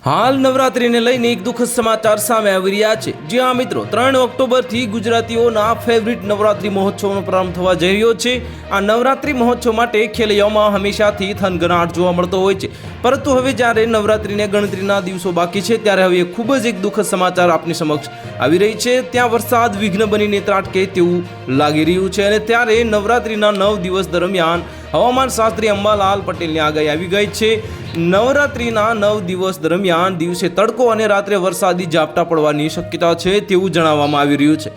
હાલ નવરાત્રીને લઈને એક દુઃખદ સમાચાર સામે આવી રહ્યા છે। જી હા મિત્રો, 3 ઓક્ટોબરથી ગુજરાતીઓના ફેવરિટ નવરાત્રી મહોત્સવનો પ્રારંભ થવા જઈ રહ્યો છે। આ નવરાત્રી મહોત્સવ માટે ખેલૈયાઓમાં હંમેશાથી થનગનાટ જોવા મળતો હોય છે, પરંતુ હવે જ્યારે નવરાત્રીને ગણતરીના દિવસો બાકી છે ત્યારે હવે ખૂબ જ એક દુઃખદ સમાચાર આપની સમક્ષ આવી રહી છે। ત્યાં વરસાદ વિઘ્ન બનીને ત્રાટકે તેવું લાગી રહ્યું છે અને ત્યારે નવરાત્રીના 9 દિવસ દરમિયાન હવામાન શાસ્ત્રી અંબાલાલ પટેલની આગાહી આવી ગઈ છે। નવરાત્રીના 9 દિવસ દરમિયાન દિવસે તડકો અને રાત્રે વરસાદી ઝાપટા પડવાની શક્યતા છે તેવું જણાવવામાં આવી રહ્યું છે।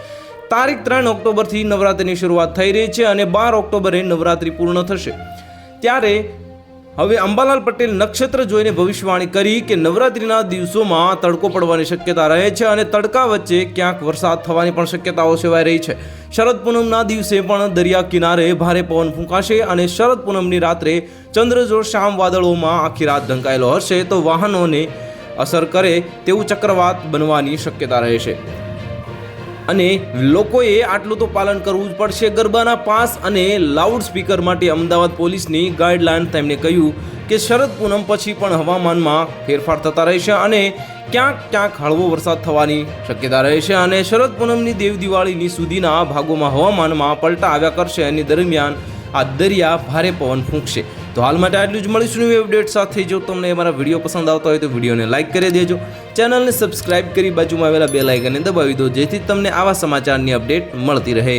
તારીખ 3 ઓક્ટોબરથી નવરાત્રીની શરૂઆત થઈ રહી છે અને 12 ઓક્ટોબરે નવરાત્રી પૂર્ણ થશે। ત્યારે હવે અંબાલાલ પટેલ નક્ષત્ર જોઈને ભવિષ્યવાણી કરી કે નવરાત્રીના દિવસોમાં તડકો પડવાની શક્યતા રહે છે અને તડકા વચ્ચે ક્યાંક વરસાદ થવાની પણ શક્યતાઓ સેવાઈ રહી છે। શરદ પૂનમના દિવસે પણ દરિયા કિનારે ભારે પવન ફૂંકાશે અને શરદ પૂનમની રાત્રે ચંદ્રજોડ શામ વાદળોમાં આખી રાત ઢંકાયેલો હશે તો વાહનોને અસર કરે તેવું ચક્રવાત બનવાની શક્યતા રહેશે અને લોકોએ આટલું તો પાલન કરવું જ પડશે। ગરબાના પાસ અને લાઉડ સ્પીકર માટે અમદાવાદ પોલીસની ગાઈડલાઈન તેમણે કહ્યું કે શરદ પૂનમ પછી પણ હવામાનમાં ફેરફાર થતા રહેશે અને ક્યાંક હળવો વરસાદ થવાની શક્યતા રહેશે અને શરદ પૂનમની દેવ દિવાળીની સુધીના ભાગોમાં હવામાનમાં પલટા આવ્યા કરશે અને દરમિયાન આ દરિયા ભારે પવન ફૂંકશે। તો હાલ માટે આટલું જ, મળીશું નવી અપડેટ સાથે। જો તમને અમારા વિડીયો પસંદ આવતા હોય તો વિડીયોને લાઇક કરી દેજો, ચેનલને સબસ્ક્રાઇબ કરી બાજુમાં આવેલા બેલ આઇકનને દબાવી દો, જેથી તમને આવા સમાચારની અપડેટ મળતી રહે।